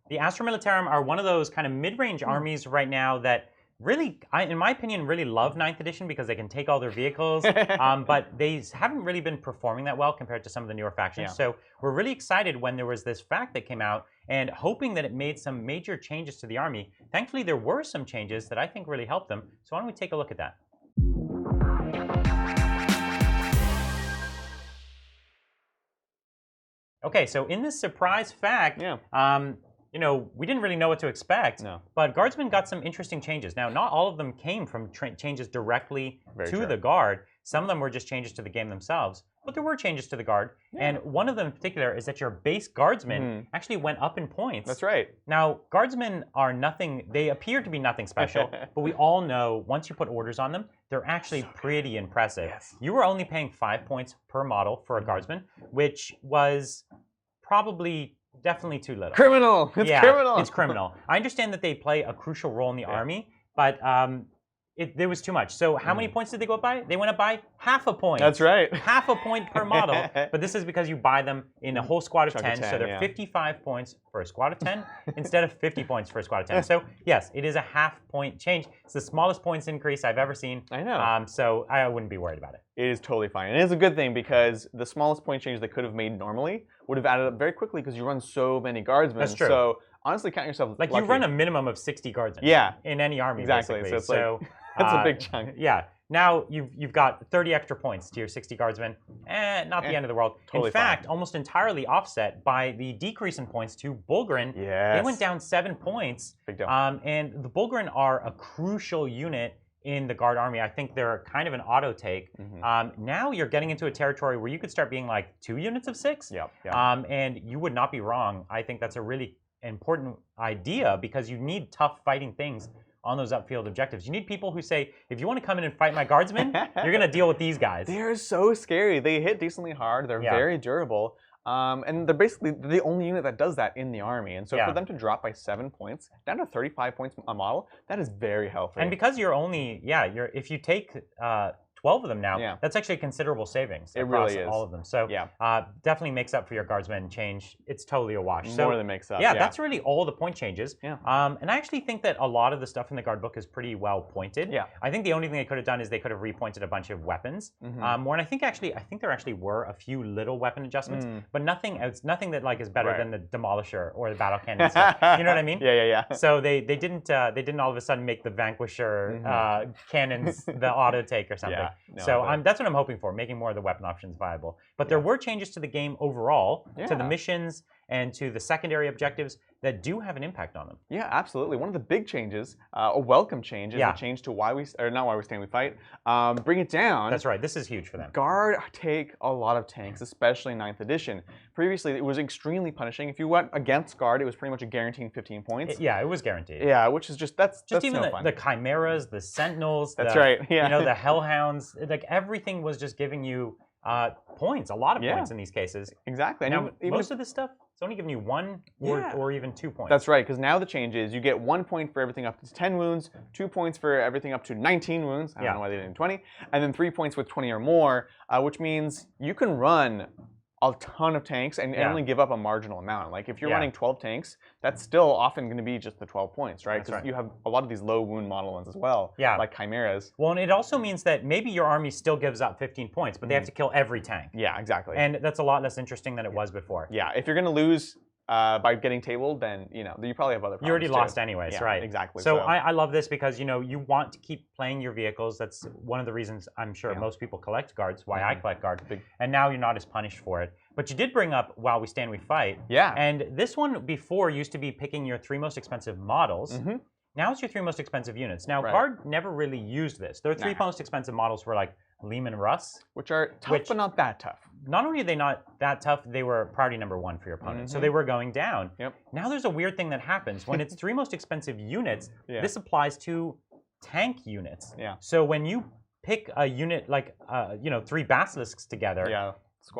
The Astra Militarum are one of those kind of mid-range armies right now that really, in my opinion, really love 9th edition because they can take all their vehicles, but they haven't really been performing that well compared to some of the newer factions. Yeah. So we're really excited when there was this fact that came out and hoping that it made some major changes to the army. Thankfully, there were some changes that I think really helped them. So why don't we take a look at that? Okay, so in this surprise fact, you know, we didn't really know what to expect, but Guardsmen got some interesting changes. Now, not all of them came from changes directly to the Guard. Some of them were just changes to the game themselves, but there were changes to the Guard. And one of them in particular is that your base Guardsmen actually went up in points. That's right. Now, Guardsmen are nothing, they appear to be nothing special, but we all know once you put orders on them, they're actually pretty impressive. Yes. You were only paying 5 points per model for a Guardsman, which was probably definitely too little. Criminal! It's criminal! It's criminal. I understand that they play a crucial role in the army, but there was too much. So how many points did they go up by? They went up by half a point. That's right. Half a point per model. But this is because you buy them in a whole squad of 10, so they're 55 points for a squad of 10 instead of 50 points for a squad of 10. So yes, it is a half-point change. It's the smallest points increase I've ever seen. I know. So I wouldn't be worried about it. It is totally fine. And it is a good thing because the smallest point change they could have made normally would have added up very quickly because you run so many Guardsmen. That's true. So honestly, count yourself like lucky. You run a minimum of 60 Guardsmen. Yeah. In any army, exactly. basically. So it's that's a big chunk. Yeah. Now you've got 30 extra points to your 60 Guardsmen. Not the end of the world. Totally in fact, almost entirely offset by the decrease in points to Bulgryn. Yes. They went down 7 points. Big deal. And the Bulgryn are a crucial unit in the Guard army. I think they're kind of an auto take. Now you're getting into a territory where you could start being like 2 units of 6. Yep. And you would not be wrong. I think that's a really important idea because you need tough fighting things on those upfield objectives. You need people who say, if you want to come in and fight my Guardsmen, you're going to deal with these guys. They're so scary. They hit decently hard. They're very durable. And they're basically the only unit that does that in the army. And so for them to drop by 7 points, down to 35 points a model, that is very healthy. And because you're only, if you take 12 of them now, that's actually a considerable savings across really is. All of them. So definitely makes up for your Guardsmen change. It's totally a wash. More than makes up. Yeah, that's really all the point changes. Yeah. And I actually think that a lot of the stuff in the Guard book is pretty well pointed. Yeah. I think the only thing they could have done is they could have repointed a bunch of weapons more. And I think there actually were a few little weapon adjustments, but nothing that like is better than the Demolisher or the Battle Cannon stuff. You know what I mean? Yeah. So they didn't all of a sudden make the Vanquisher cannons the auto take or something. So that's what I'm hoping for, making more of the weapon options viable. But there were changes to the game overall, to the missions and to the secondary objectives that do have an impact on them. Yeah, absolutely. One of the big changes, a welcome change, is the change to not why we stand, we fight. Bring it down. That's right. This is huge for them. Guard take a lot of tanks, especially 9th edition. Previously, it was extremely punishing. If you went against Guard, it was pretty much a guaranteed 15 points. It was guaranteed. Yeah, which is that's even no fun. the Chimeras, the Sentinels. That's right. Yeah. You know, the Hellhounds. Like everything was just giving you points, a lot of points in these cases. Exactly. Now, most of this stuff, it's only giving you 1 or even 2 points. That's right, because now the change is you get 1 point for everything up to 10 wounds, 2 points for everything up to 19 wounds. I don't know why they didn't 20, and then 3 points with 20 or more, which means you can run a ton of tanks and only give up a marginal amount. Like if you're running 12 tanks, that's still often going to be just the 12 points, right? Because you have a lot of these low wound model ones as well, like Chimeras. Well, and it also means that maybe your army still gives up 15 points, but they have to kill every tank. Yeah, exactly. And that's a lot less interesting than it was before. Yeah, if you're going to lose by getting tabled, then you probably have other problems. You already lost anyways, right? Exactly. So I love this because you want to keep playing your vehicles. That's one of the reasons I'm sure most people collect Guards. Why I collect Guard, and now you're not as punished for it. But you did bring up while we stand, we fight. Yeah. And this one before used to be picking your 3 most expensive models. Now it's your 3 most expensive units. Now Guard never really used this. Their 3 most expensive models were like Lehman Russ, which are tough but not that tough. Not only are they not that tough, they were priority number 1 for your opponent. So they were going down. Now there's a weird thing that happens. When it's 3 most expensive units, this applies to tank units. So when you pick a unit like 3 Basilisks together,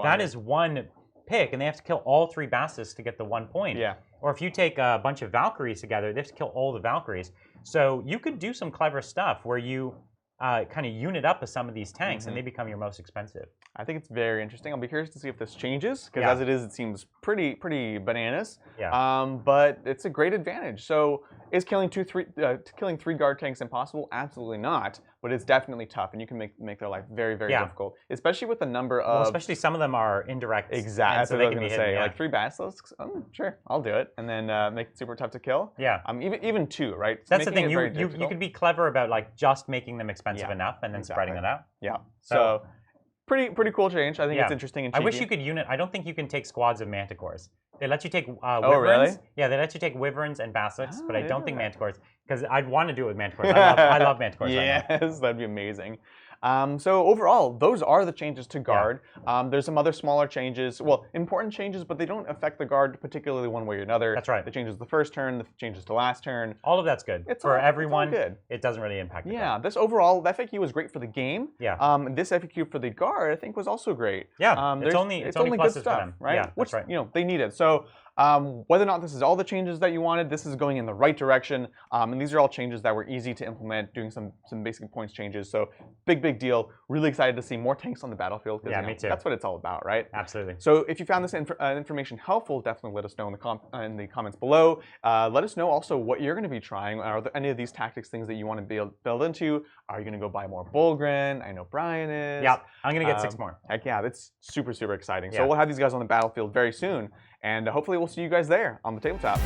that is 1 pick, and they have to kill all 3 Basilisks to get the 1 point. Or if you take a bunch of Valkyries together, they have to kill all the Valkyries. So you could do some clever stuff where you kind of unit up some of these tanks, and they become your most expensive. I think it's very interesting. I'll be curious to see if this changes, because as it is, it seems pretty bananas. Yeah. But it's a great advantage. So is killing killing 3 guard tanks impossible? Absolutely not. But it's definitely tough, and you can make their life very difficult, especially with the number of. Well, especially some of them are indirect. Exactly. That's so what they I was can going be to say. hidden, Like 3 basilisks. Sure, I'll do it, and then make it super tough to kill. Yeah. Even 2, right? That's the thing. You could be clever about like just making them expensive enough, and then spreading it out. Yeah. So pretty cool change. I think it's interesting and cheeky. I wish you could unit. I don't think you can take squads of manticores. They let you take wyverns. Oh, really? Yeah, they let you take wyverns and basilisks, but I don't think manticores, because I'd want to do it with manticores. I love manticores. Yes, that'd be amazing. So overall, those are the changes to guard. There's some other smaller changes, well, important changes, but they don't affect the guard particularly one way or another. That's right. The changes the first turn, the changes to last turn. All of that's good. For everyone. It's all good. It doesn't really impact the guard. This overall, the FAQ was great for the game. Yeah. This FAQ for the guard, I think, was also great. Yeah. It's only good pluses stuff, for them. right? Yeah, Which, right. They needed. So whether or not this is all the changes that you wanted, this is going in the right direction. And these are all changes that were easy to implement, doing some basic points changes. So big deal. Really excited to see more tanks on the battlefield. Yeah, me too. That's what it's all about, right? Absolutely. So if you found this information helpful, definitely let us know in the comments below. Let us know also what you're going to be trying. Are there any of these tactics things that you want to build into? Are you going to go buy more Bulgryn? I know Brian is. Yeah, I'm going to get 6 more. Heck yeah, that's super exciting. So we'll have these guys on the battlefield very soon. And hopefully we'll see you guys there on the tabletop.